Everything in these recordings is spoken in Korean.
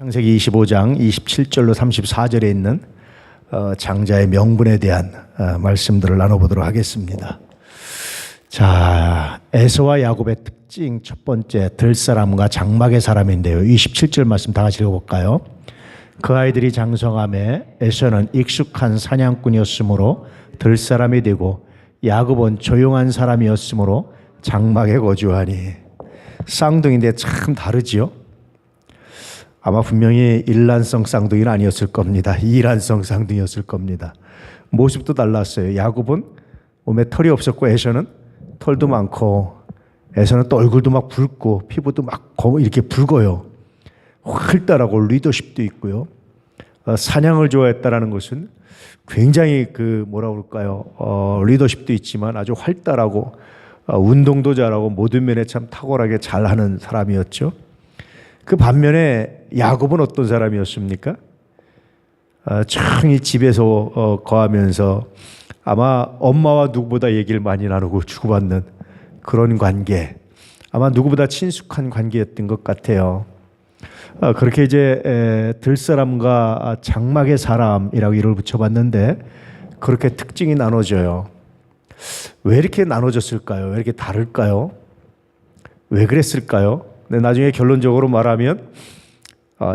창세기 25장 27절로 34절에 있는 장자의 명분에 대한 말씀들을 나눠보도록 하겠습니다. 자, 에서와 야곱의 특징 첫 번째, 들사람과 장막의 사람인데요. 27절 말씀 다 같이 읽어볼까요? 그 아이들이 장성함에 에서는 익숙한 사냥꾼이었으므로 들사람이 되고 야곱은 조용한 사람이었으므로 장막에 거주하니. 쌍둥이인데 참 다르지요? 아마 분명히 일란성 쌍둥이는 아니었을 겁니다. 이란성 쌍둥이였을 겁니다. 모습도 달랐어요. 야곱은 몸에 털이 없었고 에서는 털도 많고, 에서는 또 얼굴도 막 붉고 피부도 막 이렇게 붉어요. 활달하고 리더십도 있고요. 사냥을 좋아했다라는 것은 굉장히 뭐라 그럴까요? 리더십도 있지만 아주 활달하고 운동도 잘하고 모든 면에 참 탁월하게 잘하는 사람이었죠. 그 반면에 야곱은 어떤 사람이었습니까? 조용히 집에서 거하면서 아마 엄마와 누구보다 얘기를 많이 나누고 주고받는 그런 관계, 아마 누구보다 친숙한 관계였던 것 같아요. 그렇게 이제 들사람과 장막의 사람이라고 이름을 붙여봤는데 그렇게 특징이 나눠져요. 왜 이렇게 나눠졌을까요? 왜 이렇게 다를까요? 왜 그랬을까요? 근데 나중에 결론적으로 말하면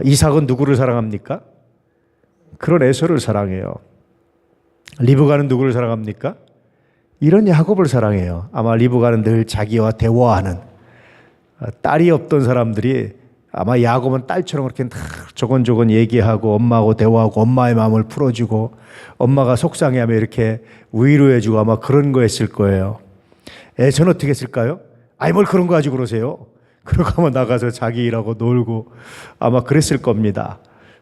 이삭은 누구를 사랑합니까? 그런 에서를 사랑해요. 리브가는 누구를 사랑합니까? 이런 야곱을 사랑해요. 아마 리브가는 늘 자기와 대화하는, 딸이 없던 사람들이 아마 야곱은 딸처럼 그렇게 조곤조곤 얘기하고 엄마하고 대화하고 엄마의 마음을 풀어주고 엄마가 속상해하면 이렇게 위로해주고 아마 그런 거 했을 거예요. 에서는 어떻게 했을까요? 아니 뭘 그런 거 가지고 그러세요? 그러고 아마 나가서 자기 일하고 놀고 아마 그랬을 겁니다.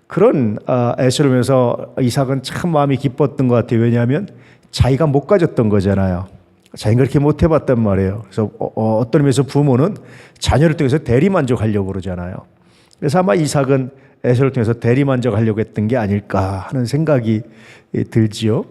그런 에서를 보면서 이삭은 참 마음이 기뻤던 것 같아요. 왜냐하면 자기가 못 가졌던 거잖아요. 자기가 그렇게 못 해봤단 말이에요. 그래서 어떤 의미에서 부모는 자녀를 통해서 대리만족하려고 그러잖아요. 그래서 아마 이삭은 에서를 통해서 대리만족하려고 했던 게 아닐까 하는 생각이 들지요.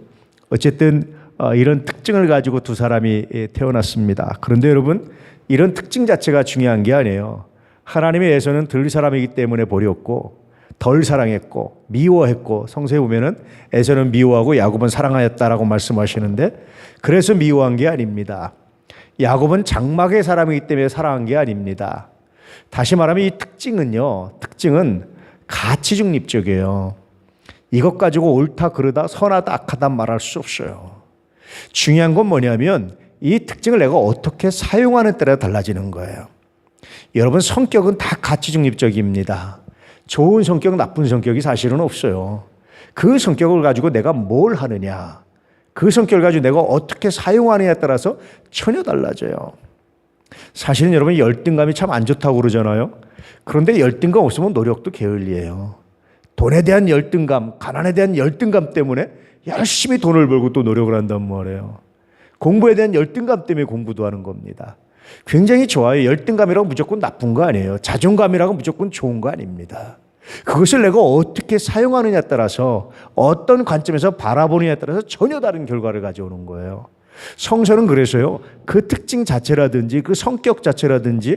어쨌든 이런 특징을 가지고 두 사람이 태어났습니다. 그런데 여러분, 이런 특징 자체가 중요한 게 아니에요. 하나님의 에서는 들 사람이기 때문에 버렸고 덜 사랑했고 미워했고, 성서에 보면은 에서는 미워하고 야곱은 사랑하였다라고 말씀하시는데 그래서 미워한 게 아닙니다. 야곱은 장막의 사람이기 때문에 사랑한 게 아닙니다. 다시 말하면 이 특징은 가치 중립적이에요. 이것 가지고 옳다 그르다 선하다 악하다 말할 수 없어요. 중요한 건 뭐냐면 이 특징을 내가 어떻게 사용하는 때에 달라지는 거예요. 여러분, 성격은 다 가치 중립적입니다. 좋은 성격, 나쁜 성격이 사실은 없어요. 그 성격을 가지고 내가 뭘 하느냐, 그 성격을 가지고 내가 어떻게 사용하느냐에 따라서 전혀 달라져요. 사실은 여러분, 열등감이 참 안 좋다고 그러잖아요. 그런데 열등감 없으면 노력도 게을리해요. 돈에 대한 열등감, 가난에 대한 열등감 때문에 열심히 돈을 벌고 또 노력을 한단 말이에요. 공부에 대한 열등감 때문에 공부도 하는 겁니다. 굉장히 좋아요. 열등감이라고 무조건 나쁜 거 아니에요. 자존감이라고 무조건 좋은 거 아닙니다. 그것을 내가 어떻게 사용하느냐에 따라서, 어떤 관점에서 바라보느냐에 따라서 전혀 다른 결과를 가져오는 거예요. 성서는 그래서요, 그 특징 자체라든지 그 성격 자체라든지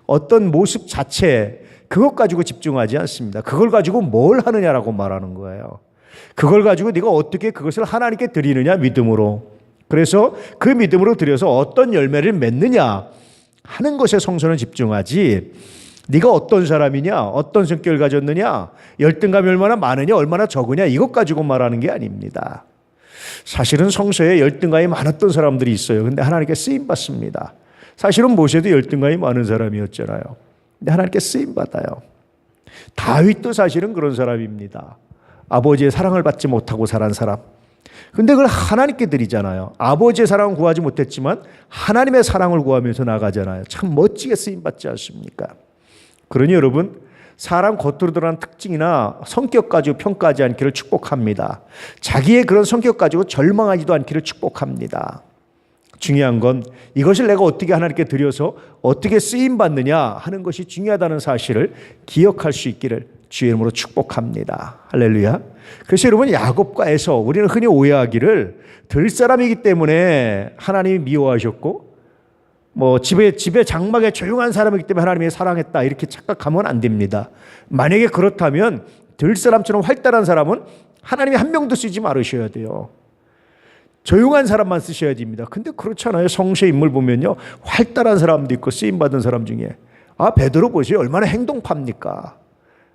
어떤 모습 자체, 그것 가지고 집중하지 않습니다. 그걸 가지고 뭘 하느냐라고 말하는 거예요. 그걸 가지고 네가 어떻게 그것을 하나님께 드리느냐, 믿음으로. 그래서 그 믿음으로 드려서 어떤 열매를 맺느냐 하는 것에 성서는 집중하지, 네가 어떤 사람이냐, 어떤 성격을 가졌느냐, 열등감이 얼마나 많으냐, 얼마나 적으냐, 이것 가지고 말하는 게 아닙니다. 사실은 성서에 열등감이 많았던 사람들이 있어요. 근데 하나님께 쓰임받습니다. 사실은 모세도 열등감이 많은 사람이었잖아요. 근데 하나님께 쓰임받아요. 다윗도 사실은 그런 사람입니다. 아버지의 사랑을 받지 못하고 자란 사람. 근데 그걸 하나님께 드리잖아요. 아버지의 사랑은 구하지 못했지만 하나님의 사랑을 구하면서 나가잖아요. 참 멋지게 쓰임받지 않습니까? 그러니 여러분, 사람 겉으로 드러난 특징이나 성격 가지고 평가하지 않기를 축복합니다. 자기의 그런 성격 가지고 절망하지도 않기를 축복합니다. 중요한 건 이것을 내가 어떻게 하나님께 드려서 어떻게 쓰임받느냐 하는 것이 중요하다는 사실을 기억할 수 있기를 주의 이름으로 축복합니다. 할렐루야. 그래서 여러분, 야곱과 에서, 우리는 흔히 오해하기를 들 사람이기 때문에 하나님이 미워하셨고 뭐 집에 장막에 조용한 사람이기 때문에 하나님이 사랑했다 이렇게 착각하면 안 됩니다. 만약에 그렇다면 들사람처럼 활달한 사람은 하나님이 한 명도 쓰지 말으셔야 돼요. 조용한 사람만 쓰셔야 됩니다. 근데 그렇잖아요. 성서 인물 보면요, 활달한 사람도 있고 쓰임받은 사람 중에 베드로 보세요. 얼마나 행동파입니까?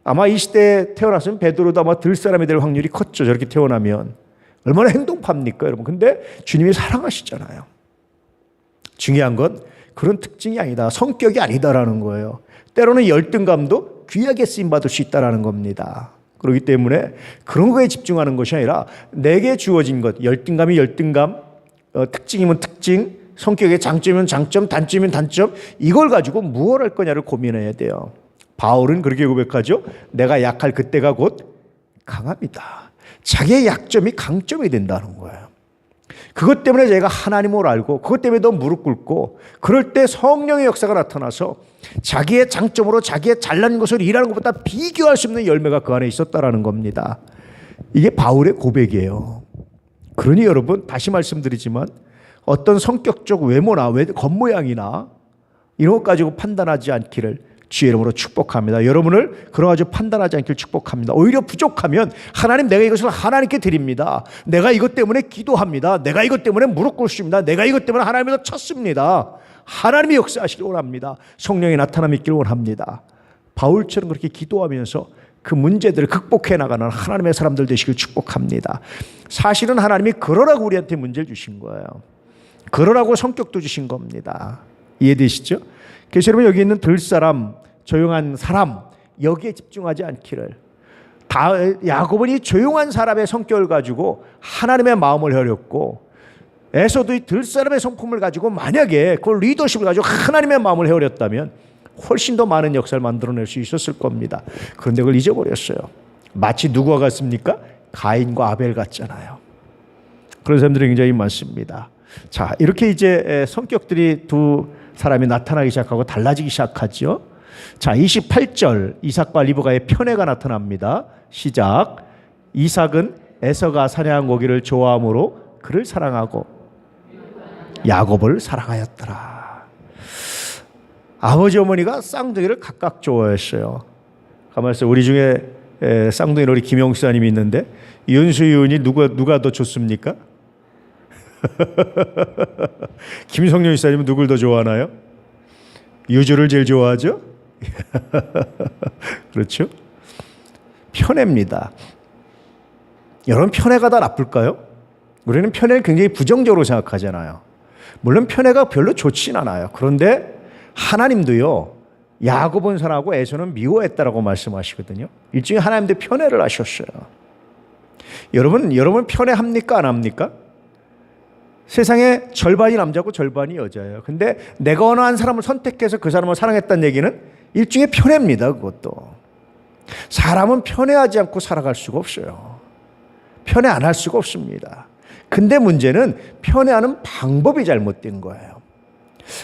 아마 이 시대에 태어났으면 베드로도 아마 들사람이 될 확률이 컸죠. 저렇게 태어나면 얼마나 행동파입니까 여러분. 근데 주님이 사랑하시잖아요. 중요한 건 그런 특징이 아니다, 성격이 아니다라는 거예요. 때로는 열등감도 귀하게 쓰임받을 수 있다는 겁니다. 그렇기 때문에 그런 거에 집중하는 것이 아니라 내게 주어진 것, 열등감이 열등감, 특징이면 특징, 성격의 장점이면 장점, 단점이면 단점, 이걸 가지고 무엇을 할 거냐를 고민해야 돼요. 바울은 그렇게 고백하죠. 내가 약할 그때가 곧 강합니다. 자기의 약점이 강점이 된다는 거예요. 그것 때문에 제가 하나님을 알고 그것 때문에 더 무릎 꿇고 그럴 때 성령의 역사가 나타나서 자기의 장점으로 자기의 잘난 것을 일하는 것보다 비교할 수 없는 열매가 그 안에 있었다라는 겁니다. 이게 바울의 고백이에요. 그러니 여러분 다시 말씀드리지만 어떤 성격적 외모나 겉모양이나 이런 것 가지고 판단하지 않기를 주의 이름으로 축복합니다. 여러분을 그런 가지고 판단하지 않기를 축복합니다. 오히려 부족하면 하나님 내가 이것을 하나님께 드립니다. 내가 이것 때문에 기도합니다. 내가 이것 때문에 무릎 꿇습니다. 내가 이것 때문에 하나님에서 쳤습니다. 하나님이 역사하시길 원합니다. 성령의 나타남이 있기를 원합니다. 바울처럼 그렇게 기도하면서 그 문제들을 극복해 나가는 하나님의 사람들 되시길 축복합니다. 사실은 하나님이 그러라고 우리한테 문제를 주신 거예요. 그러라고 성격도 주신 겁니다. 이해되시죠? 그래서 여러분 여기 있는 들사람, 조용한 사람, 여기에 집중하지 않기를. 야곱은 이 조용한 사람의 성격을 가지고 하나님의 마음을 헤아렸고 에서도 이 들사람의 성품을 가지고 만약에 그 리더십을 가지고 하나님의 마음을 헤아렸다면 훨씬 더 많은 역사를 만들어낼 수 있었을 겁니다. 그런데 그걸 잊어버렸어요. 마치 누구와 같습니까? 가인과 아벨 같잖아요. 그런 사람들이 굉장히 많습니다. 자, 이렇게 이제 성격들이 두 사람이 나타나기 시작하고 달라지기 시작하죠. 자, 28절 이삭과 리브가의 편애가 나타납니다. 시작. 이삭은 에서가 사냥한 고기를 좋아함으로 그를 사랑하고 야곱을 사랑하였더라. 아버지 어머니가 쌍둥이를 각각 좋아했어요. 가만히 있어요. 우리 중에 쌍둥이 우리 김영수 사님이 있는데 윤수 윤이 누가 더 좋습니까? 김성령 이사님은 누굴 더 좋아하나요? 유주를 제일 좋아하죠? 그렇죠? 편애입니다. 여러분 편애가 다 나쁠까요? 우리는 편애를 굉장히 부정적으로 생각하잖아요. 물론 편애가 별로 좋진 않아요. 그런데 하나님도요, 야곱은 사랑하고 에서는 미워했다라고 말씀하시거든요. 일종의 하나님도 편애를 하셨어요. 여러분 편애합니까? 안 합니까? 세상에 절반이 남자고 절반이 여자예요. 근데 내가 어느 한 사람을 선택해서 그 사람을 사랑했다는 얘기는 일종의 편애입니다. 그것도. 사람은 편애하지 않고 살아갈 수가 없어요. 편애 안 할 수가 없습니다. 근데 문제는 편애하는 방법이 잘못된 거예요.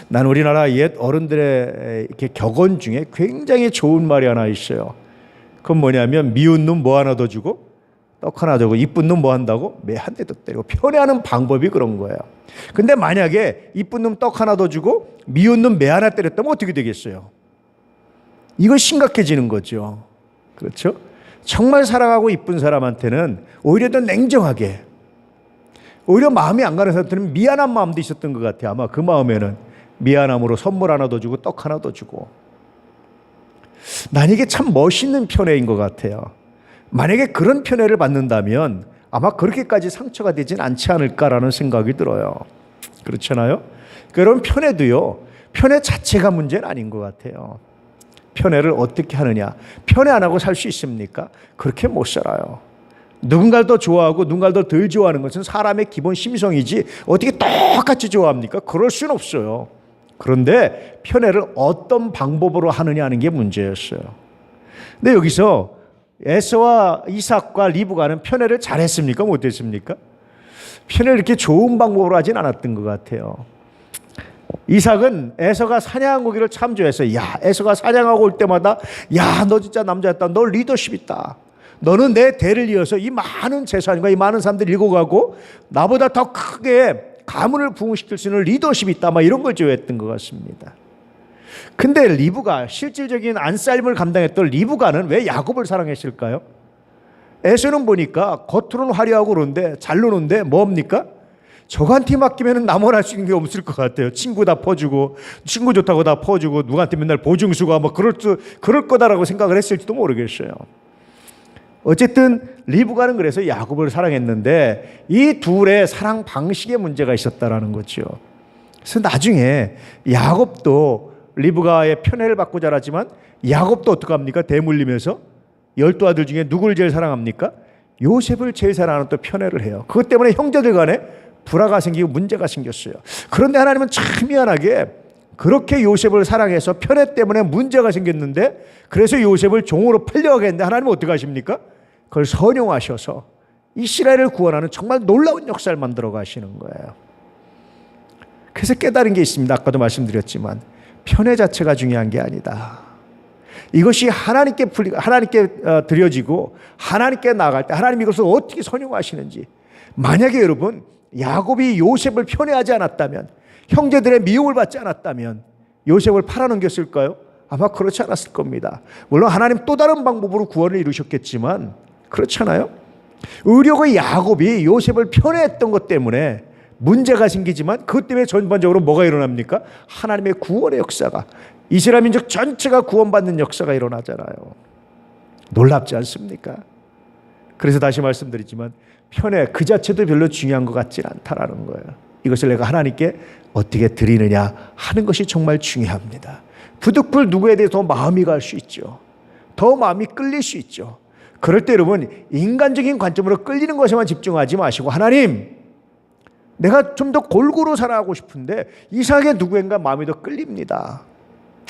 난 우리나라 옛 어른들의 이렇게 격언 중에 굉장히 좋은 말이 하나 있어요. 그건 뭐냐면 미운 놈 뭐 하나 더 주고 떡 하나 주고 이쁜 놈 뭐 한다고 매 한 대 더 때리고. 편애하는 방법이 그런 거예요. 근데 만약에 이쁜 놈 떡 하나 더 주고 미운 놈 매 하나 때렸다면 어떻게 되겠어요? 이거 심각해지는 거죠. 그렇죠? 정말 사랑하고 이쁜 사람한테는 오히려 더 냉정하게, 오히려 마음이 안 가는 사람들은 미안한 마음도 있었던 것 같아요. 아마 그 마음에는 미안함으로 선물 하나 더 주고 떡 하나 더 주고. 난 이게 참 멋있는 편애인 것 같아요. 만약에 그런 편애를 받는다면 아마 그렇게까지 상처가 되진 않지 않을까라는 생각이 들어요. 그렇잖아요? 그런 편애도요, 편애 자체가 문제는 아닌 것 같아요. 편애를 어떻게 하느냐. 편애 안 하고 살 수 있습니까? 그렇게 못 살아요. 누군가를 더 좋아하고 누군가를 덜 좋아하는 것은 사람의 기본 심성이지 어떻게 똑같이 좋아합니까? 그럴 수는 없어요. 그런데 편애를 어떤 방법으로 하느냐 하는 게 문제였어요. 근데 여기서 에서와 이삭과 리브가는 편애를 잘했습니까? 못했습니까? 편애를 이렇게 좋은 방법으로 하진 않았던 것 같아요. 이삭은 에서가 사냥한 고기를 참 좋아했어요. 야, 에서가 사냥하고 올 때마다 야, 너 진짜 남자였다. 너 리더십 있다. 너는 내 대를 이어서 이 많은 재산과 이 많은 사람들 읽어가고 나보다 더 크게 가문을 부흥시킬 수 있는 리더십이 있다, 막 이런 걸 조회했던 것 같습니다. 근데 리브가, 실질적인 안살림을 감당했던 리브가는 왜 야곱을 사랑했을까요? 에서는 보니까 겉으로는 화려하고 그런데 잘 노는데 뭡니까? 저한테 맡기면 나만 할 수 있는 게 없을 것 같아요. 친구 다 퍼주고, 친구 좋다고 다 퍼주고, 누구한테 맨날 보증수가 뭐 그럴 거다라고 생각을 했을지도 모르겠어요. 어쨌든 리브가는 그래서 야곱을 사랑했는데 이 둘의 사랑 방식에 문제가 있었다라는 거죠. 그래서 나중에 야곱도 리브가의 편애를 받고 자랐지만 야곱도 어떡합니까? 대물림에서 12아들 중에 누굴 제일 사랑합니까? 요셉을 제일 사랑하는 또 편애를 해요. 그것 때문에 형제들 간에 불화가 생기고 문제가 생겼어요. 그런데 하나님은 참 미안하게 그렇게 요셉을 사랑해서 편애 때문에 문제가 생겼는데, 그래서 요셉을 종으로 팔려가게 했는데 하나님은 어떻게 하십니까? 그걸 선용하셔서 이스라엘을 구원하는 정말 놀라운 역사를 만들어 가시는 거예요. 그래서 깨달은 게 있습니다. 아까도 말씀드렸지만 편애 자체가 중요한 게 아니다. 이것이 하나님께 드려지고 하나님께 나아갈 때 하나님이 이것을 어떻게 선용하시는지. 만약에 여러분 야곱이 요셉을 편애하지 않았다면, 형제들의 미움을 받지 않았다면 요셉을 팔아넘겼을까요? 아마 그렇지 않았을 겁니다. 물론 하나님 또 다른 방법으로 구원을 이루셨겠지만 그렇잖아요. 의료의 야곱이 요셉을 편애했던 것 때문에 문제가 생기지만 그것 때문에 전반적으로 뭐가 일어납니까? 하나님의 구원의 역사가, 이스라엘 민족 전체가 구원받는 역사가 일어나잖아요. 놀랍지 않습니까? 그래서 다시 말씀드리지만 편애 그 자체도 별로 중요한 것 같지는 않다라는 거예요. 이것을 내가 하나님께 어떻게 드리느냐 하는 것이 정말 중요합니다. 부득불 누구에 대해 더 마음이 갈 수 있죠. 더 마음이 끌릴 수 있죠. 그럴 때 여러분 인간적인 관점으로 끌리는 것에만 집중하지 마시고, 하나님 내가 좀 더 골고루 살아가고 싶은데 이상하게 누구인가 마음이 더 끌립니다.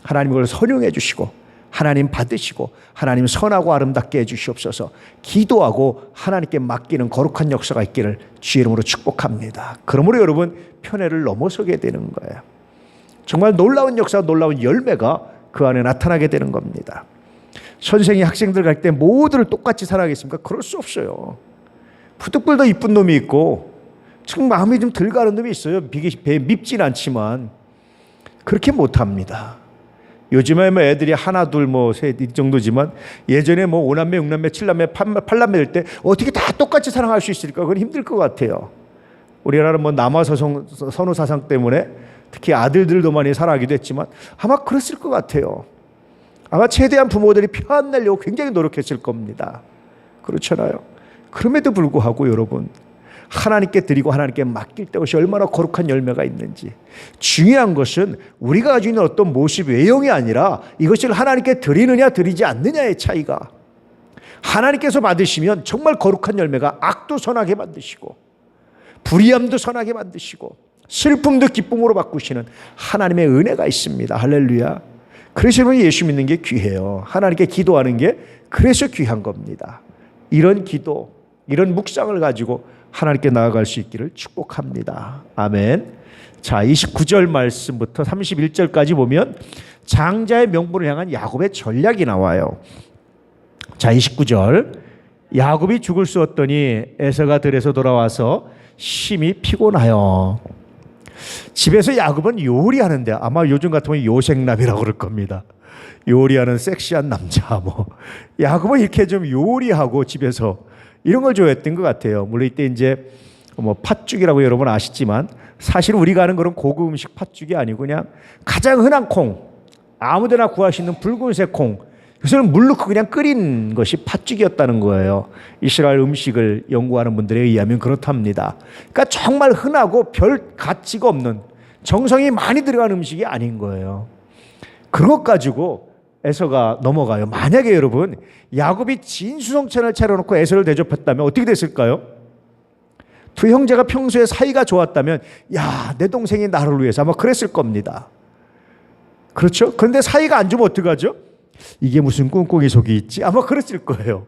하나님 그걸 선용해 주시고 하나님 받으시고 하나님 선하고 아름답게 해 주시옵소서. 기도하고 하나님께 맡기는 거룩한 역사가 있기를 주의 이름으로 축복합니다. 그러므로 여러분 편애를 넘어서게 되는 거예요. 정말 놀라운 역사, 놀라운 열매가 그 안에 나타나게 되는 겁니다. 선생이 학생들 갈 때 모두를 똑같이 사랑하겠습니까? 그럴 수 없어요. 부득불 더 이쁜 놈이 있고 참 마음이 좀 덜 가는 놈이 있어요. 밉진 않지만 그렇게 못합니다. 요즘에 뭐 애들이 하나 둘 뭐 셋 이 정도지만 예전에 뭐 5남매 6남매 7남매 8남매 될 때 어떻게 다 똑같이 사랑할 수 있을까? 그건 힘들 것 같아요. 우리나라는 뭐 남아선호 사상 때문에 특히 아들들도 많이 사랑하기도 했지만 아마 그랬을 것 같아요. 아마 최대한 부모들이 표 안 내려고 굉장히 노력했을 겁니다. 그렇잖아요. 그럼에도 불구하고 여러분 하나님께 드리고 하나님께 맡길 때 것이 얼마나 거룩한 열매가 있는지. 중요한 것은 우리가 가지고 있는 어떤 모습 외형이 아니라 이것을 하나님께 드리느냐 드리지 않느냐의 차이가. 하나님께서 받으시면 정말 거룩한 열매가 악도 선하게 만드시고 불의함도 선하게 만드시고 슬픔도 기쁨으로 바꾸시는 하나님의 은혜가 있습니다. 할렐루야. 그래서 예수 믿는 게 귀해요. 하나님께 기도하는 게 그래서 귀한 겁니다. 이런 기도, 이런 묵상을 가지고 하나님께 나아갈 수 있기를 축복합니다. 아멘. 자, 29절 말씀부터 31절까지 보면 장자의 명분을 향한 야곱의 전략이 나와요. 자, 29절. 야곱이 죽을 쑤었더니 에서가 들에서 돌아와서 심히 피곤하여. 집에서 야곱은 요리하는데 아마 요즘 같으면 요생남이라고 그럴 겁니다. 요리하는 섹시한 남자 뭐. 야곱은 이렇게 좀 요리하고 집에서 이런 걸 좋아했던 것 같아요. 물론 이때 이제 뭐 팥죽이라고 여러분 아시지만 사실 우리가 아는 그런 고급 음식 팥죽이 아니고 그냥 가장 흔한 콩, 아무데나 구할 수 있는 붉은색 콩, 그것을 물 넣고 그냥 끓인 것이 팥죽이었다는 거예요. 이스라엘 음식을 연구하는 분들에 의하면 그렇답니다. 그러니까 정말 흔하고 별 가치가 없는 정성이 많이 들어간 음식이 아닌 거예요. 그런 것 가지고 에서가 넘어가요. 만약에 여러분 야곱이 진수성찬을 차려놓고 에서를 대접했다면 어떻게 됐을까요? 두 형제가 평소에 사이가 좋았다면 야, 내 동생이 나를 위해서 아마 그랬을 겁니다. 그렇죠? 그런데 사이가 안 좋으면 어떡하죠? 이게 무슨 꿍꿍이 속이 있지? 아마 그랬을 거예요.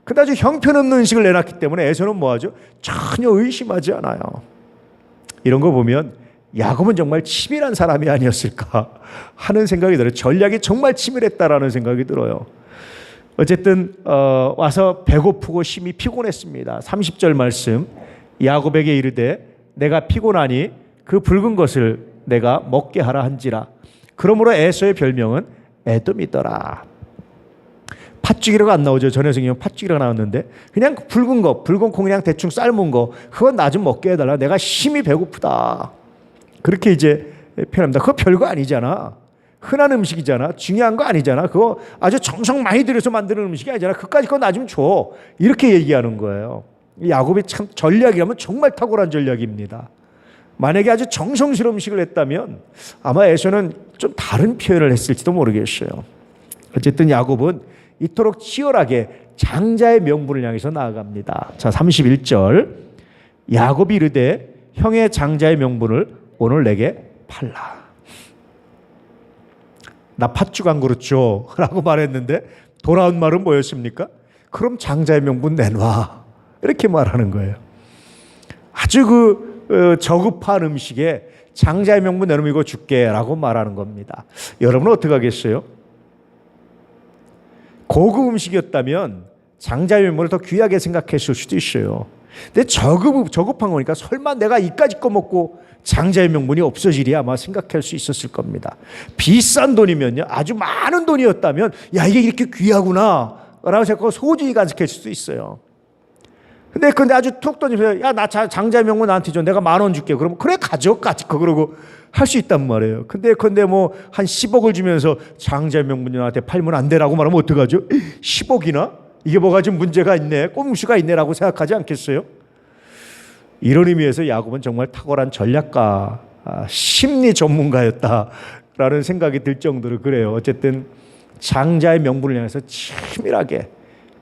근데 아주 형편없는 음식을 내놨기 때문에 에서는 뭐하죠? 전혀 의심하지 않아요. 이런 거 보면 야곱은 정말 치밀한 사람이 아니었을까 하는 생각이 들어요. 전략이 정말 치밀했다라는 생각이 들어요. 어쨌든 와서 배고프고 심히 피곤했습니다. 30절 말씀. 야곱에게 이르되 내가 피곤하니 그 붉은 것을 내가 먹게 하라 한지라. 그러므로 에서의 별명은 에돔이더라. 팥죽이라고 안 나오죠. 전에서 그냥 팥죽이라고 나왔는데 그냥 붉은 거, 붉은 콩 그냥 대충 삶은 거, 그건 나 좀 먹게 해달라. 내가 심히 배고프다. 그렇게 이제 표현합니다. 그거 별거 아니잖아. 흔한 음식이잖아. 중요한 거 아니잖아. 그거 아주 정성 많이 들여서 만드는 음식이 아니잖아. 그까짓 거 나 좀 줘. 이렇게 얘기하는 거예요. 야곱의 참 전략이라면 정말 탁월한 전략입니다. 만약에 아주 정성스러운 음식을 했다면 아마 에서는 좀 다른 표현을 했을지도 모르겠어요. 어쨌든 야곱은 이토록 치열하게 장자의 명분을 향해서 나아갑니다. 자, 31절. 야곱이 이르되 형의 장자의 명분을 오늘 내게 팔라. 나 팥죽 안 그렇죠? 라고 말했는데 돌아온 말은 뭐였습니까? 그럼 장자의 명분 내놔. 이렇게 말하는 거예요. 아주 저급한 음식에 장자의 명분 내놓으면 이거 줄게 라고 말하는 겁니다. 여러분은 어떻게 하겠어요? 고급 음식이었다면 장자의 명분을 더 귀하게 생각했을 수도 있어요. 근데 저급한 거니까 설마 내가 이까짓 거 먹고 장자의 명분이 없어지리 아마 생각할 수 있었을 겁니다. 비싼 돈이면요, 아주 많은 돈이었다면 야, 이게 이렇게 귀하구나 라고 생각하고 소중히 간직했을 수도 있어요. 근데 아주 툭 던지면서 야, 나 장자의 명분 나한테 줘. 내가 10,000원 줄게. 그러면 그래 가지고 그러고 할 수 있단 말이에요. 근데 뭐 한 10억을 주면서 장자의 명분이 나한테 팔면 안 되라고 말하면 어떡하죠? 10억이나? 이게 뭐가 좀 문제가 있네. 꼼수가 있네라고 생각하지 않겠어요? 이런 의미에서 야곱은 정말 탁월한 전략가, 심리 전문가였다라는 생각이 들 정도로 그래요. 어쨌든 장자의 명분을 향해서 치밀하게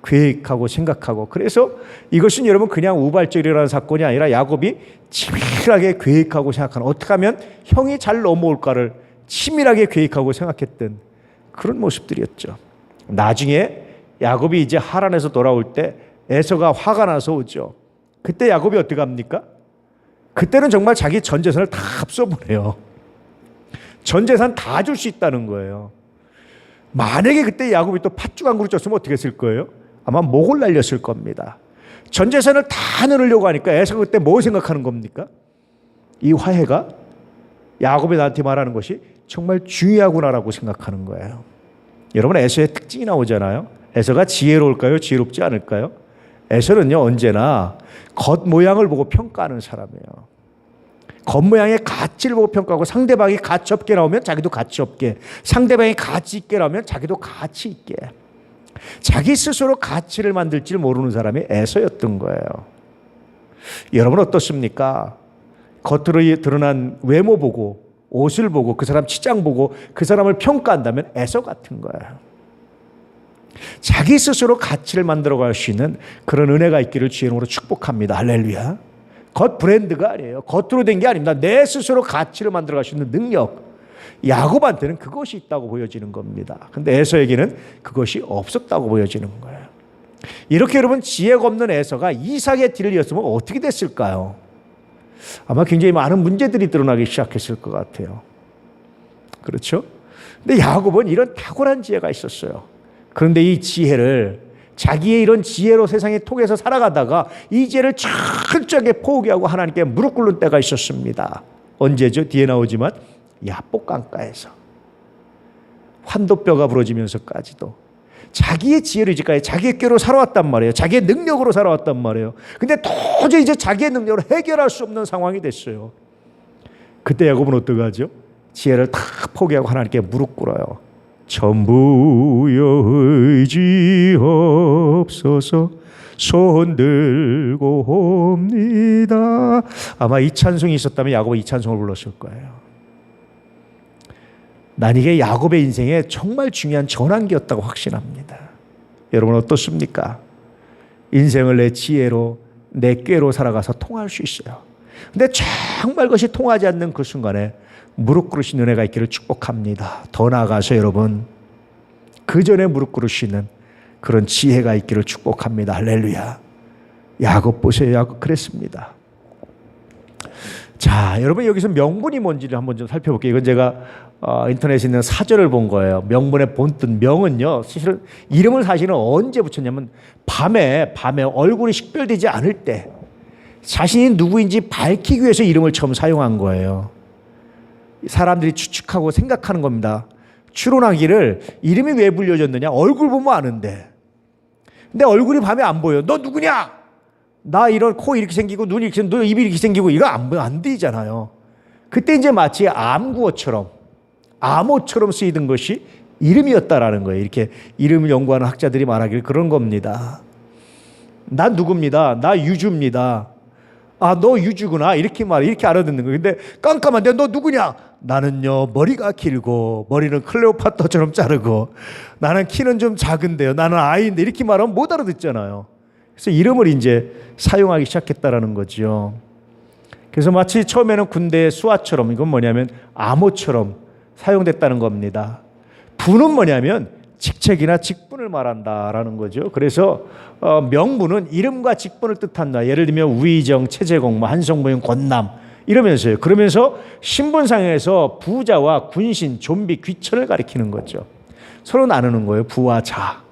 계획하고 생각하고, 그래서 이것은 여러분 그냥 우발적이라는 사건이 아니라 야곱이 치밀하게 계획하고 생각하는, 어떻게 하면 형이 잘 넘어올까를 치밀하게 계획하고 생각했던 그런 모습들이었죠. 나중에 야곱이 이제 하란에서 돌아올 때 에서가 화가 나서 오죠. 그때 야곱이 어떻게 합니까? 그때는 정말 자기 전 재산을 다 합쳐보내요. 전 재산 다 줄 수 있다는 거예요. 만약에 그때 야곱이 또 팥죽 한 그릇 줬으면 어떻게 했을 거예요? 아마 목을 날렸을 겁니다. 전 재산을 다 넣으려고 하니까 에서가 그때 뭐 생각하는 겁니까? 이 화해가 야곱이 나한테 말하는 것이 정말 중요하구나라고 생각하는 거예요. 여러분, 에서의 특징이 나오잖아요. 에서가 지혜로울까요? 지혜롭지 않을까요? 에서는요, 언제나 겉모양을 보고 평가하는 사람이에요. 겉모양의 가치를 보고 평가하고, 상대방이 가치 없게 나오면 자기도 가치 없게, 상대방이 가치 있게 나오면 자기도 가치 있게, 자기 스스로 가치를 만들 줄 모르는 사람이 에서였던 거예요. 여러분 어떻습니까? 겉으로 드러난 외모 보고, 옷을 보고, 그 사람 치장 보고 그 사람을 평가한다면 에서 같은 거예요. 자기 스스로 가치를 만들어갈 수 있는 그런 은혜가 있기를 주의 이름으로 축복합니다. 할렐루야. 겉 브랜드가 아니에요. 겉으로 된 게 아닙니다. 내 스스로 가치를 만들어갈 수 있는 능력. 야곱한테는 그것이 있다고 보여지는 겁니다. 근데 에서에게는 그것이 없었다고 보여지는 거예요. 이렇게 여러분, 지혜가 없는 에서가 이삭의 뒤를 이었으면 어떻게 됐을까요? 아마 굉장히 많은 문제들이 드러나기 시작했을 것 같아요. 그렇죠? 근데 야곱은 이런 탁월한 지혜가 있었어요. 그런데 이 지혜를, 자기의 이런 지혜로 세상의 통해서 살아가다가 이 지혜를 철저하게 포기하고 하나님께 무릎 꿇는 때가 있었습니다. 언제죠? 뒤에 나오지만 야복 강가에서 환도뼈가 부러지면서까지도 자기의 지혜로 이제까지 자기의 꾀로 살아왔단 말이에요. 자기의 능력으로 살아왔단 말이에요. 근데 도저히 이제 자기의 능력으로 해결할 수 없는 상황이 됐어요. 그때 야곱은 어떻게 하죠? 지혜를 다 포기하고 하나님께 무릎 꿇어요. 전부여 의지없어서 손들고 옵니다. 아마 이 찬송이 있었다면 야곱은 이 찬송을 불렀을 거예요. 난 이게 야곱의 인생에 정말 중요한 전환기였다고 확신합니다. 여러분 어떻습니까? 인생을 내 지혜로, 내 꾀로 살아가서 통할 수 있어요. 근데 정말 그것이 통하지 않는 그 순간에 무릎 꿇으신 은혜가 있기를 축복합니다. 더 나아가서 여러분, 그 전에 무릎 꿇으시는 그런 지혜가 있기를 축복합니다. 할렐루야. 야곱 보세요. 야곱 그랬습니다. 자, 여러분 여기서 명분이 뭔지를 한번 좀 살펴볼게요. 이건 제가 인터넷에 있는 사전을 본 거예요. 명분의 본뜻, 명은요, 사실은 이름을 사실은 언제 붙였냐면 밤에 얼굴이 식별되지 않을 때, 자신이 누구인지 밝히기 위해서 이름을 처음 사용한 거예요. 사람들이 추측하고 생각하는 겁니다. 추론하기를 이름이 왜 불려졌느냐? 얼굴 보면 아는데. 근데 얼굴이 밤에 안 보여. 너 누구냐? 나 이런 코 이렇게 생기고 눈이 이렇게 생기고 입이 이렇게 생기고 이거 안 되잖아요. 그때 이제 마치 암구어처럼 암호처럼 쓰이던 것이 이름이었다라는 거예요. 이렇게 이름을 연구하는 학자들이 말하길 그런 겁니다. 난 누굽니다. 나 유주입니다. 아, 너 유주구나. 이렇게 알아듣는 거예요. 근데 깜깜한데 너 누구냐? 나는요, 머리가 길고, 머리는 클레오파트라처럼 자르고, 나는 키는 좀 작은데요. 나는 아이인데, 이렇게 말하면 못 알아듣잖아요. 그래서 이름을 이제 사용하기 시작했다라는 거죠. 그래서 마치 처음에는 군대의 수화처럼, 이건 뭐냐면 암호처럼 사용됐다는 겁니다. 부는 뭐냐면 직책이나 직분을 말한다라는 거죠. 그래서 명부는 이름과 직분을 뜻한다. 예를 들면 우의정, 최재공, 한성부인, 권남 이러면서요. 그러면서 신분상에서 부자와 군신, 좀비, 귀천을 가리키는 거죠. 서로 나누는 거예요. 부와 자.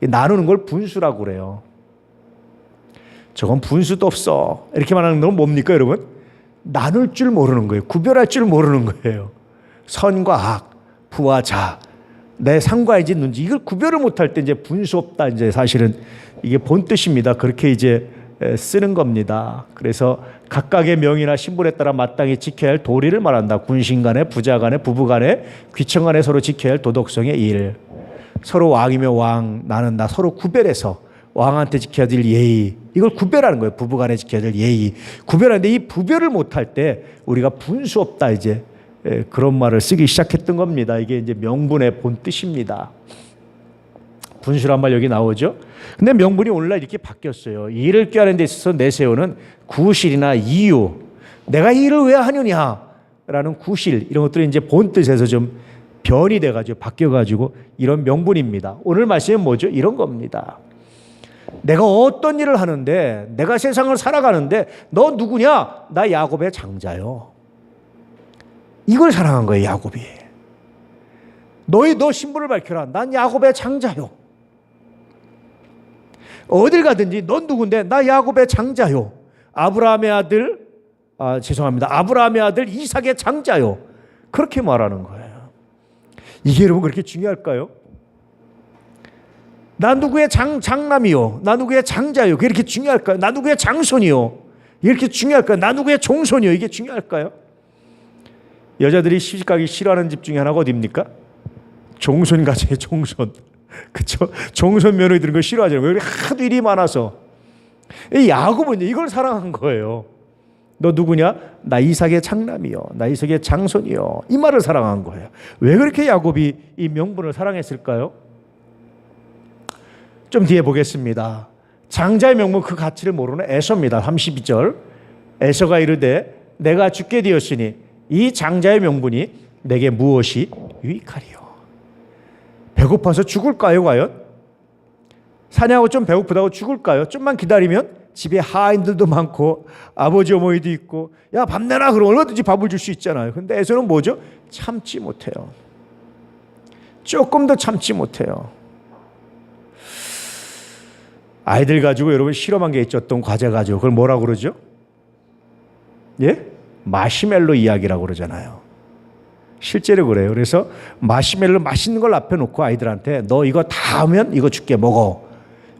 나누는 걸 분수라고 그래요. 저건 분수도 없어. 이렇게 말하는 건 뭡니까, 여러분? 나눌 줄 모르는 거예요. 구별할 줄 모르는 거예요. 선과 악, 부와 자, 내 상과인지 눈지 이걸 구별을 못할 때 이제 분수 없다. 이제 사실은 이게 본 뜻입니다. 그렇게 이제 쓰는 겁니다. 그래서 각각의 명의나 신분에 따라 마땅히 지켜야 할 도리를 말한다. 군신 간에, 부자 간에, 부부 간에, 귀천 간에 서로 지켜야 할 도덕성의 일. 서로 왕이며 왕, 나는 나 서로 구별해서 왕한테 지켜야 될 예의. 이걸 구별하는 거예요. 부부 간에 지켜야 될 예의. 구별하는데 이 구별을 못할 때 우리가 분수 없다. 이제 그런 말을 쓰기 시작했던 겁니다. 이게 이제 명분의 본 뜻입니다. 분수란 말 여기 나오죠. 근데 명분이 오늘날 이렇게 바뀌었어요. 일을 꾀하는 데 있어서 내세우는 구실이나 이유, 내가 이 일을 왜 하느냐라는 구실, 이런 것들이 이제 본 뜻에서 좀 변이 돼가지고 바뀌어가지고 이런 명분입니다. 오늘 말씀은 뭐죠? 이런 겁니다. 내가 어떤 일을 하는데, 내가 세상을 살아가는데 너 누구냐? 나 야곱의 장자요. 이걸 사랑한 거예요, 야곱이. 너 신분을 밝혀라. 난 야곱의 장자요. 어딜 가든지 넌 누군데? 나 야곱의 장자요. 아브라함의 아들 이삭의 장자요. 그렇게 말하는 거예요. 이게 여러분 그렇게 중요할까요? 나 누구의 장남이요. 나 누구의 장자요. 그게 이렇게 중요할까요? 나 누구의 장손이요. 이렇게 중요할까요? 나 누구의 종손이요. 이게 중요할까요? 여자들이 시집가기 싫어하는 집 중에 하나가 어디입니까? 종손 가정의 종손. 그렇죠? 종손 며느리 들은 거 싫어하잖아요. 왜 하도 일이 많아서. 이 야곱은 이걸 사랑한 거예요. 너 누구냐? 나 이삭의 장남이요. 나 이삭의 장손이요. 이 말을 사랑한 거예요. 왜 그렇게 야곱이 이 명분을 사랑했을까요? 좀 뒤에 보겠습니다. 장자의 명분 그 가치를 모르는 에서입니다. 32절. 에서가 이르되 내가 죽게 되었으니 이 장자의 명분이 내게 무엇이 유익하리요? 배고파서 죽을까요, 과연? 사냥하고 좀 배고프다고 죽을까요? 좀만 기다리면 집에 하인들도 많고 아버지 어머니도 있고 야, 밥 내놔 그러면 얼마든지 밥을 줄 수 있잖아요. 근데 에서는 뭐죠? 참지 못해요. 조금 더 참지 못해요. 아이들 가지고 여러분 실험한 게 있죠. 어떤 과자 가지고 그걸 뭐라고 그러죠? 예? 마시멜로 이야기라고 그러잖아요. 실제로 그래요. 그래서 마시멜로 맛있는 걸 앞에 놓고 아이들한테 너 이거 다 하면 이거 줄게 먹어.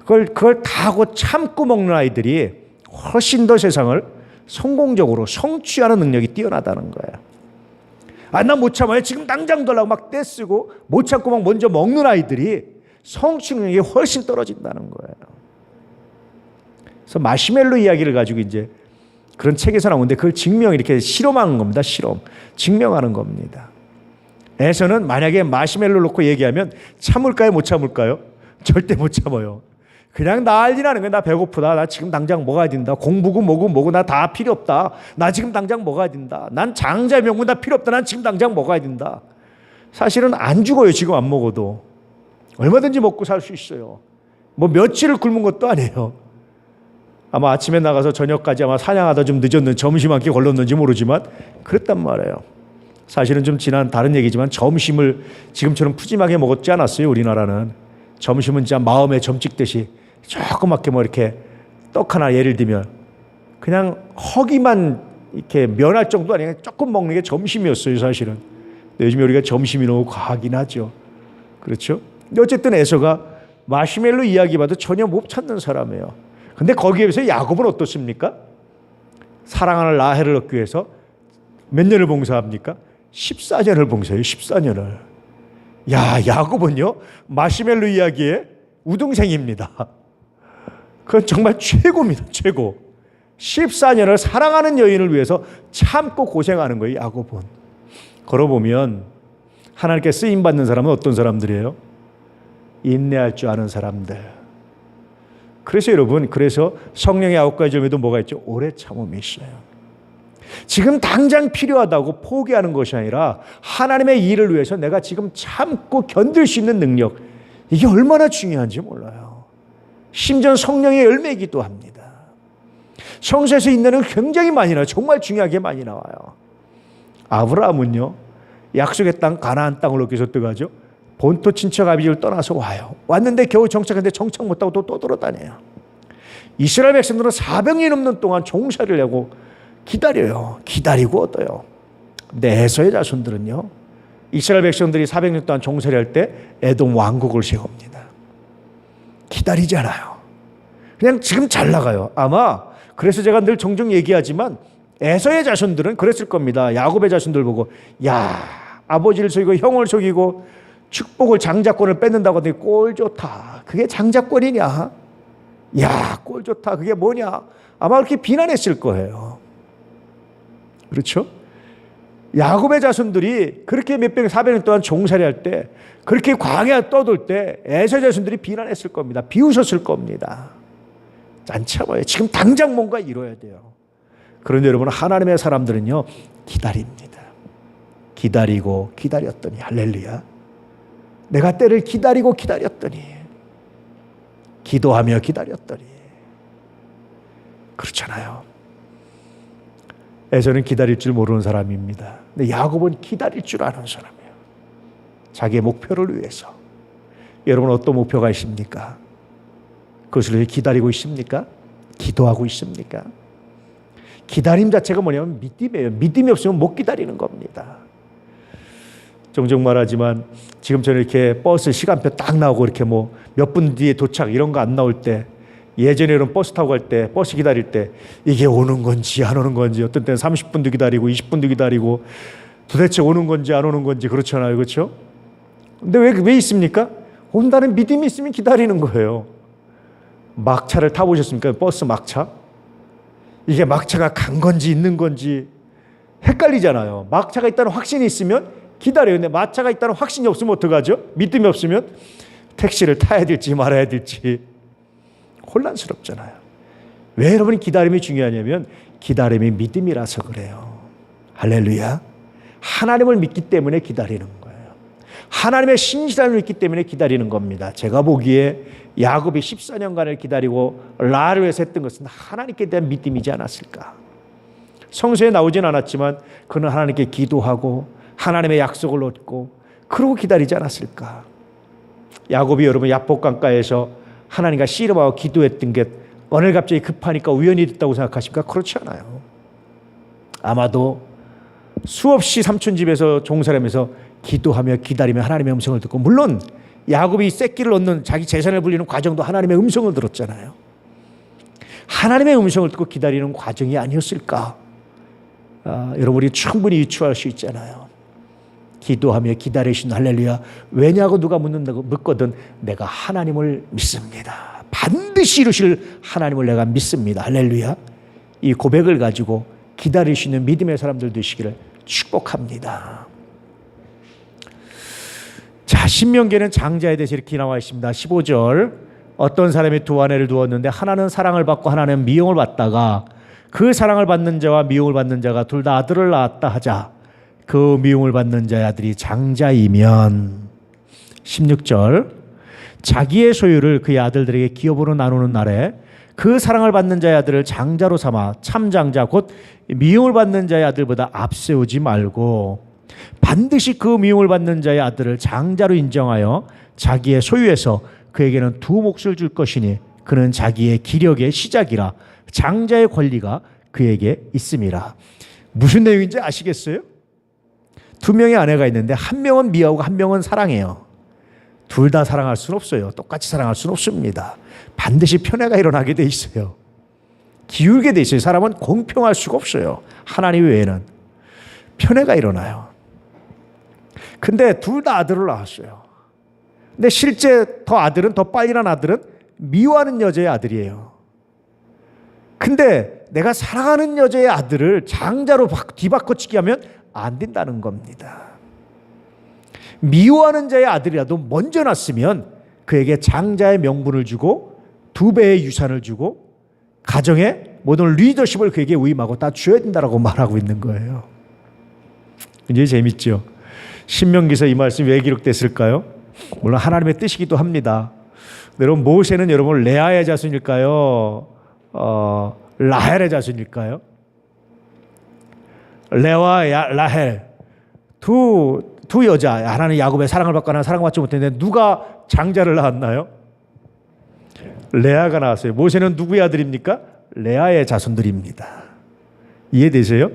그걸 다 하고 참고 먹는 아이들이 훨씬 더 세상을 성공적으로 성취하는 능력이 뛰어나다는 거예요. 아, 나 못 참아요. 지금 당장 달라고 막 떼쓰고 못 참고 막 먼저 먹는 아이들이 성취 능력이 훨씬 떨어진다는 거예요. 그래서 마시멜로 이야기를 가지고 이제 그런 책에서 나오는데 그걸 이렇게 실험하는 겁니다. 증명하는 겁니다. 에서는 만약에 마시멜로 놓고 얘기하면 참을까요? 못 참을까요? 절대 못 참아요. 그냥 난리 나는 거야. 나 배고프다. 나 지금 당장 먹어야 된다. 공부고 뭐고 나 다 필요 없다. 나 지금 당장 먹어야 된다. 난 장자의 명분 다 필요 없다. 난 지금 당장 먹어야 된다. 사실은 안 죽어요. 지금 안 먹어도. 얼마든지 먹고 살 수 있어요. 뭐 며칠을 굶은 것도 아니에요. 아마 아침에 나가서 저녁까지 아마 사냥하다 좀 늦었는지 점심 한 끼 걸렸는지 모르지만 그랬단 말이에요. 사실은 좀 지난 다른 얘기지만 점심을 지금처럼 푸짐하게 먹었지 않았어요. 우리나라는. 점심은 진짜 마음에 점 찍듯이 조그맣게 뭐 이렇게 떡 하나 예를 들면 그냥 허기만 이렇게 면할 정도 아니라 조금 먹는 게 점심이었어요, 사실은. 요즘 우리가 점심이 너무 과하긴 하죠. 그렇죠? 근데 어쨌든 에서가 마시멜로 이야기 봐도 전혀 못 찾는 사람이에요. 근데 거기에 비해서 야곱은 어떻습니까? 사랑하는 라헬을 얻기 위해서 몇 년을 봉사합니까? 14년을 봉사해요. 14년을. 야, 야곱은요 마시멜로 이야기의 우등생입니다. 그건 정말 최고입니다. 최고. 14년을 사랑하는 여인을 위해서 참고 고생하는 거예요. 야곱은. 걸어보면 하나님께 쓰임받는 사람은 어떤 사람들이에요? 인내할 줄 아는 사람들. 그래서 여러분, 그래서 성령의 9가지 점에도 뭐가 있죠? 오래 참음이 있어요. 지금 당장 필요하다고 포기하는 것이 아니라 하나님의 일을 위해서 내가 지금 참고 견딜 수 있는 능력, 이게 얼마나 중요한지 몰라요. 심지어 성령의 열매이기도 합니다. 성서에서 인내는 굉장히 많이 나와요. 정말 중요하게 많이 나와요. 아브라함은요 약속의 땅 가나안 땅을 얻기 위해서 어떡하죠? 본토 친척 아비집을 떠나서 와요. 왔는데 겨우 정착했는데 정착 못하고 또 돌아다녀요. 이스라엘 백성들은 400년 넘는 동안 종살이를 하고 기다려요. 기다리고 얻어요. 근데 에서의 자손들은요 이스라엘 백성들이 400년 동안 종살이할 때 에돔 왕국을 세웁니다. 기다리지 않아요. 그냥 지금 잘 나가요. 아마 그래서 제가 늘 종종 얘기하지만 에서의 자손들은 그랬을 겁니다. 야곱의 자손들 보고 야 아버지를 속이고 형을 속이고 축복을 장자권을 뺏는다고 하더니 꼴 좋다. 그게 장자권이냐? 야 꼴 좋다. 그게 뭐냐? 아마 그렇게 비난했을 거예요. 그렇죠? 야곱의 자손들이 그렇게 몇백 400년 동안 종살이할 때 그렇게 광야 떠돌 때 에서의 자손들이 비난했을 겁니다. 비웃었을 겁니다. 안 참아요. 지금 당장 뭔가 이뤄야 돼요. 그런데 여러분 하나님의 사람들은요 기다립니다. 기다리고 기다렸더니 할렐루야. 내가 때를 기다리고 기다렸더니 기도하며 기다렸더니 그렇잖아요. 에서는 기다릴 줄 모르는 사람입니다. 근데 야곱은 기다릴 줄 아는 사람이에요. 자기의 목표를 위해서. 여러분 어떤 목표가 있습니까? 그것을 기다리고 있습니까? 기도하고 있습니까? 기다림 자체가 뭐냐면 믿음이에요. 믿음이 없으면 못 기다리는 겁니다. 종종 말하지만 지금 저는 이렇게 버스 시간표 딱 나오고 이렇게 뭐 몇 분 뒤에 도착 이런 거 안 나올 때 예전에는 버스 타고 갈 때 버스 기다릴 때 이게 오는 건지 안 오는 건지 어떤 때는 30분도 기다리고 20분도 기다리고 도대체 오는 건지 안 오는 건지 그렇잖아요. 그렇죠? 근데 왜 있습니까? 온다는 믿음이 있으면 기다리는 거예요. 막차를 타보셨습니까? 버스 막차? 이게 막차가 간 건지 있는 건지 헷갈리잖아요. 막차가 있다는 확신이 있으면 기다려요. 근데 막차가 있다는 확신이 없으면 어떡하죠? 믿음이 없으면 택시를 타야 될지 말아야 될지 혼란스럽잖아요. 왜 여러분이 기다림이 중요하냐면 기다림이 믿음이라서 그래요. 할렐루야. 하나님을 믿기 때문에 기다리는 거예요. 하나님의 신실함을 믿기 때문에 기다리는 겁니다. 제가 보기에 야곱이 14년간을 기다리고 라를 위해서 했던 것은 하나님께 대한 믿음이지 않았을까. 성서에 나오진 않았지만 그는 하나님께 기도하고 하나님의 약속을 얻고 그러고 기다리지 않았을까. 야곱이 여러분 야복강가에서 하나님과 씨름하고 기도했던 게 오늘 갑자기 급하니까 우연이 됐다고 생각하십니까? 그렇지 않아요. 아마도 수없이 삼촌 집에서 종살이하면서 기도하며 기다리며 하나님의 음성을 듣고 물론 야곱이 새끼를 얻는 자기 재산을 불리는 과정도 하나님의 음성을 들었잖아요. 하나님의 음성을 듣고 기다리는 과정이 아니었을까? 여러분이 충분히 유추할 수 있잖아요. 기도하며 기다리신 할렐루야. 왜냐고 누가 묻거든 내가 하나님을 믿습니다. 반드시 이루실 하나님을 내가 믿습니다. 할렐루야. 이 고백을 가지고 기다리시는 믿음의 사람들 되시기를 축복합니다. 자, 신명기에는 장자에 대해서 이렇게 나와 있습니다. 15절 어떤 사람이 두 아내를 두었는데 하나는 사랑을 받고 하나는 미용을 받다가 그 사랑을 받는 자와 미용을 받는 자가 둘 다 아들을 낳았다 하자. 그 미용을 받는 자의 아들이 장자이면 16절 자기의 소유를 그의 아들들에게 기업으로 나누는 날에 그 사랑을 받는 자의 아들을 장자로 삼아 참장자 곧 미용을 받는 자의 아들보다 앞세우지 말고 반드시 그 미용을 받는 자의 아들을 장자로 인정하여 자기의 소유에서 그에게는 두 몫을 줄 것이니 그는 자기의 기력의 시작이라 장자의 권리가 그에게 있음이라. 무슨 내용인지 아시겠어요? 두 명의 아내가 있는데 한 명은 미워하고 한 명은 사랑해요. 둘 다 사랑할 수는 없어요. 똑같이 사랑할 수는 없습니다. 반드시 편애가 일어나게 돼 있어요. 기울게 돼 있어요. 사람은 공평할 수가 없어요. 하나님 외에는 편애가 일어나요. 근데 둘 다 아들을 낳았어요. 근데 실제 더 빨리 난 아들은 미워하는 여자의 아들이에요. 근데 내가 사랑하는 여자의 아들을 장자로 뒤바꿔치기 하면 안 된다는 겁니다. 미워하는 자의 아들이라도 먼저 낳았으면 그에게 장자의 명분을 주고 2배의 유산을 주고 가정의 모든 리더십을 그에게 위임하고 다 줘야 된다라고 말하고 있는 거예요. 굉장히 재밌죠. 신명기서 이 말씀이 왜 기록됐을까요? 물론 하나님의 뜻이기도 합니다. 여러분 모세는 여러분 레아의 자손일까요? 라헬의 자손일까요? 레와 라헬 두 여자, 하나는 야곱의 사랑을 받고 하나는 사랑받지 못했는데 누가 장자를 낳았나요? 레아가 낳았어요. 모세는 누구의 아들입니까? 레아의 자손들입니다. 이해되세요?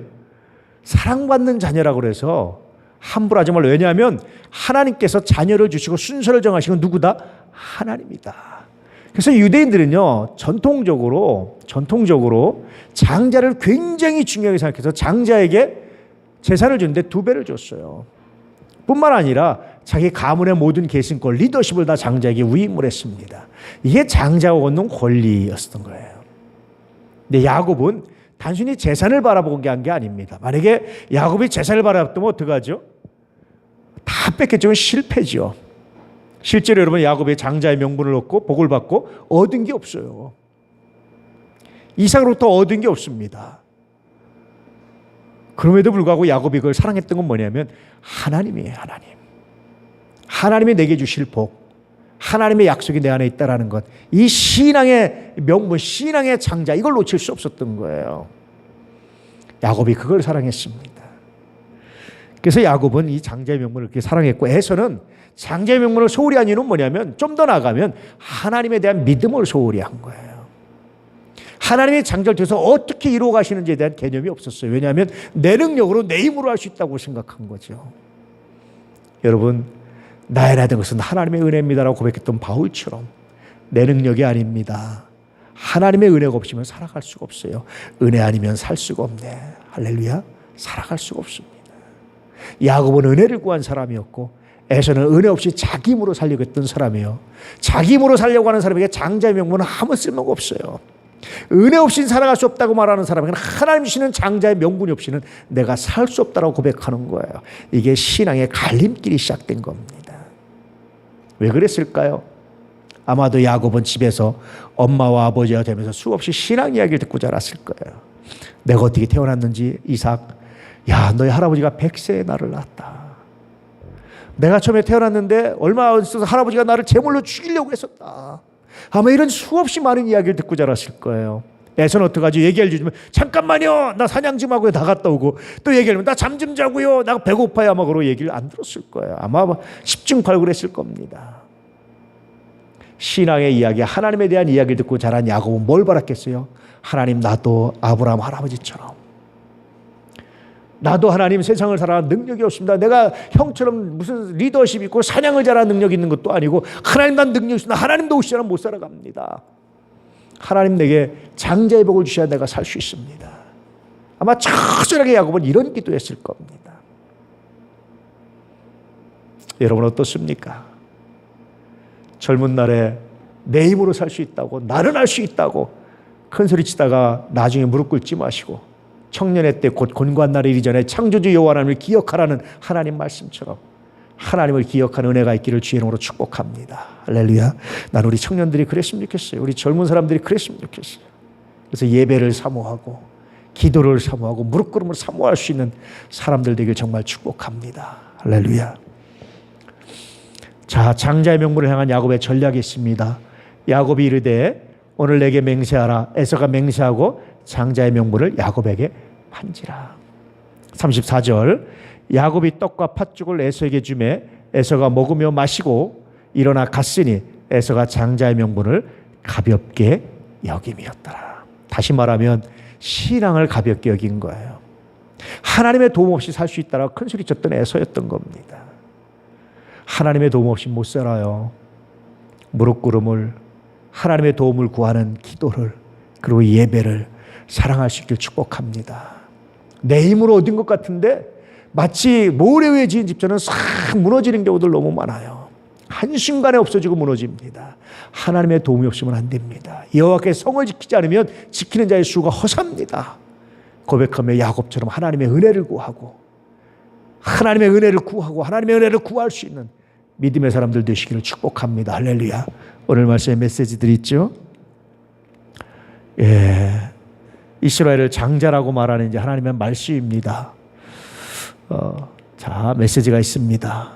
사랑받는 자녀라고 그래서 함부로 하지 말고. 왜냐하면 하나님께서 자녀를 주시고 순서를 정하시는 누구다? 하나님이다. 그래서 유대인들은요 전통적으로 장자를 굉장히 중요하게 생각해서 장자에게 재산을 주는데 2배를 줬어요. 뿐만 아니라 자기 가문의 모든 계승권, 리더십을 다 장자에게 위임을 했습니다. 이게 장자가 얻는 권리였던 거예요. 근데 야곱은 단순히 재산을 바라본 게 한 게 아닙니다. 만약에 야곱이 재산을 바라봤다면 어떡하죠? 다 뺏겼지만 실패죠. 실제로 여러분 야곱이 장자의 명분을 얻고 복을 받고 얻은 게 없어요. 이삭으로부터 얻은 게 없습니다. 그럼에도 불구하고 야곱이 그걸 사랑했던 건 뭐냐면 하나님이에요. 하나님이 내게 주실 복, 하나님의 약속이 내 안에 있다라는 것, 이 신앙의 명분, 신앙의 장자, 이걸 놓칠 수 없었던 거예요. 야곱이 그걸 사랑했습니다. 그래서 야곱은 이 장자의 명분을 그렇게 사랑했고, 에서는 장자의 명분을 소홀히 한 이유는 뭐냐면 좀 더 나아가면 하나님에 대한 믿음을 소홀히 한 거예요. 하나님의 장자를 통해서 어떻게 이루어 가시는지에 대한 개념이 없었어요. 왜냐하면 내 능력으로 내 힘으로 할 수 있다고 생각한 거죠. 여러분, 나의 나된 것은 하나님의 은혜입니다라고 고백했던 바울처럼 내 능력이 아닙니다. 하나님의 은혜가 없으면 살아갈 수가 없어요. 은혜 아니면 살 수가 없네. 할렐루야. 살아갈 수가 없습니다. 야곱은 은혜를 구한 사람이었고 에서는 은혜 없이 자기 힘으로 살려고 했던 사람이에요. 자기 힘으로 살려고 하는 사람에게 장자의 명분은 아무 쓸모가 없어요. 은혜 없이는 살아갈 수 없다고 말하는 사람에게는 하나님 주시는 장자의 명분이 없이는 내가 살 수 없다고 고백하는 거예요. 이게 신앙의 갈림길이 시작된 겁니다. 왜 그랬을까요? 아마도 야곱은 집에서 엄마와 아버지가 되면서 수없이 신앙 이야기를 듣고 자랐을 거예요. 내가 어떻게 태어났는지, 이삭, 야, 너희 할아버지가 100세에 나를 낳았다. 내가 처음에 태어났는데 얼마 있어서 할아버지가 나를 제물로 죽이려고 했었다. 아마 이런 수없이 많은 이야기를 듣고 자랐을 거예요. 에서는 어떡하지? 얘기를 주면 잠깐만요, 나 사냥 좀 하고 나갔다 오고, 또 얘기하면 나 잠 좀 자고요, 나 배고파요. 아마 그러고 얘기를 안 들었을 거예요. 아마 10중팔구했을 겁니다. 신앙의 이야기, 하나님에 대한 이야기를 듣고 자란 야곱은 뭘 바랐겠어요? 하나님, 나도 아브라함 할아버지처럼, 나도 하나님 세상을 살아가는 능력이 없습니다. 내가 형처럼 무슨 리더십 있고 사냥을 잘하는 능력이 있는 것도 아니고 하나님 난 능력이 있습니다. 하나님도 오시지 못 살아갑니다. 하나님 내게 장자의 복을 주셔야 내가 살 수 있습니다. 아마 처절하게 야곱은 이런 기도했을 겁니다. 여러분 어떻습니까? 젊은 날에 내 힘으로 살 수 있다고, 나는 할 수 있다고 큰소리치다가 나중에 무릎 꿇지 마시고 청년의 때 곧 곤고한 날이 이르기 전에 창조주 여호와 하나님을 기억하라는 하나님 말씀처럼 하나님을 기억하는 은혜가 있기를 주의 이름으로 축복합니다. 할렐루야. 난 우리 청년들이 그랬으면 좋겠어요. 우리 젊은 사람들이 그랬으면 좋겠어요. 그래서 예배를 사모하고 기도를 사모하고 무릎 꿇음을 사모할 수 있는 사람들 되길 정말 축복합니다. 할렐루야. 자, 장자의 명분을 향한 야곱의 전략이 있습니다. 야곱이 이르되 오늘 내게 맹세하라. 에서가 맹세하고 장자의 명분을 야곱에게 판지라. 34절, 야곱이 떡과 팥죽을 에서에게 주매 에서가 먹으며 마시고 일어나 갔으니 에서가 장자의 명분을 가볍게 여김이었더라. 다시 말하면 신앙을 가볍게 여긴 거예요. 하나님의 도움 없이 살 수 있다라고 큰 소리 쳤던 에서였던 겁니다. 하나님의 도움 없이 못 살아요. 무릎 꿇음을, 하나님의 도움을 구하는 기도를, 그리고 예배를 사랑할 수 있길 축복합니다. 내 힘으로 얻은 것 같은데 마치 모래 위에 지은 집처럼 싹 무너지는 경우들 너무 많아요. 한순간에 없어지고 무너집니다. 하나님의 도움이 없으면 안 됩니다. 여호와께서 성을 지키지 않으면 지키는 자의 수가 허사입니다. 고백하며 야곱처럼 하나님의 은혜를 구하고, 하나님의 은혜를 구하고, 하나님의 은혜를 구할 수 있는 믿음의 사람들 되시기를 축복합니다. 할렐루야. 오늘 말씀의 메시지들이 있죠. 이스라엘을 장자라고 말하는 이제 하나님의 말씀입니다. 자, 메시지가 있습니다.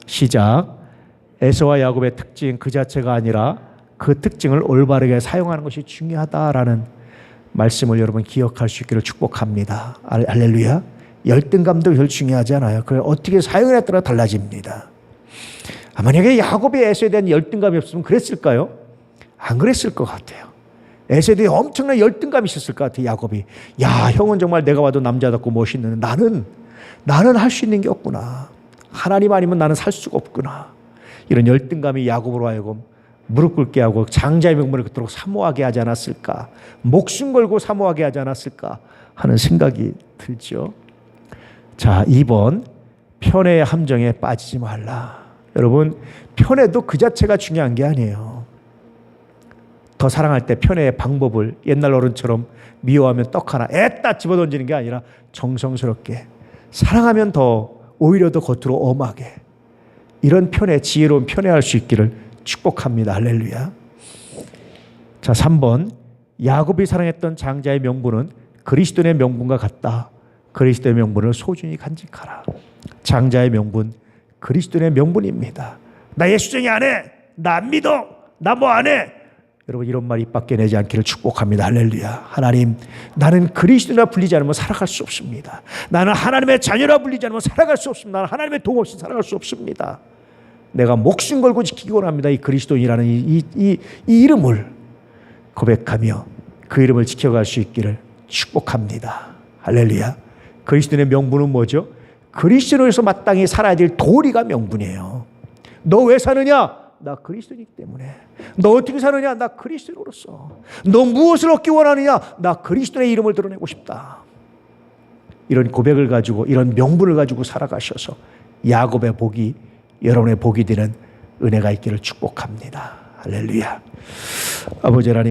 시작. 에서와 야곱의 특징 그 자체가 아니라 그 특징을 올바르게 사용하는 것이 중요하다라는 말씀을 여러분 기억할 수 있기를 축복합니다. 할렐루야. 열등감도 별 중요하지 않아요. 그걸 어떻게 사용에 따라 달라집니다. 만약에 야곱이 에서에 대한 열등감이 없으면 그랬을까요? 안 그랬을 것 같아요. 에서에 대해 엄청난 열등감이 있었을 것 같아요. 야곱이. 야, 형은 정말 내가 봐도 남자답고 멋있는데 나는 할 수 있는 게 없구나. 하나님 아니면 나는 살 수가 없구나. 이런 열등감이 야곱으로 하여금 무릎 꿇게 하고 장자의 명분을 그토록 사모하게 하지 않았을까, 목숨 걸고 사모하게 하지 않았을까 하는 생각이 들죠. 자, 2번 편애의 함정에 빠지지 말라. 여러분, 편애도 그 자체가 중요한 게 아니에요. 더 사랑할 때 편애의 방법을 옛날 어른처럼 미워하면 떡 하나 애따 집어던지는 게 아니라 정성스럽게 사랑하면 더 오히려 더 겉으로 엄하게, 이런 편애, 지혜로운 편애할 수 있기를 축복합니다. 할렐루야. 자, 3번 야곱이 사랑했던 장자의 명분은 그리스도의 명분과 같다. 그리스도의 명분을 소중히 간직하라. 장자의 명분, 그리스도의 명분입니다. 나 예수쟁이 안 해. 나 안 믿어. 나 뭐 안 해. 여러분, 이런 말 입 밖에 내지 않기를 축복합니다. 할렐루야. 하나님, 나는 그리스도라 불리지 않으면 살아갈 수 없습니다. 나는 하나님의 자녀라 불리지 않으면 살아갈 수 없습니다. 나는 하나님의 도움 없이 살아갈 수 없습니다. 내가 목숨 걸고 지키기 원합니다. 이 그리스도인이라는 이 이름을 고백하며 그 이름을 지켜갈 수 있기를 축복합니다. 할렐루야. 그리스도인의 명분은 뭐죠? 그리스도인으로서 마땅히 살아야 될 도리가 명분이에요. 너 왜 사느냐? 나 그리스도이기 때문에. 너 어떻게 사느냐? 나 그리스도로서. 너 무엇을 얻기 원하느냐? 나 그리스도의 이름을 드러내고 싶다. 이런 고백을 가지고, 이런 명분을 가지고 살아가셔서 야곱의 복이 여러분의 복이 되는 은혜가 있기를 축복합니다. 할렐루야. 아버지 하나님,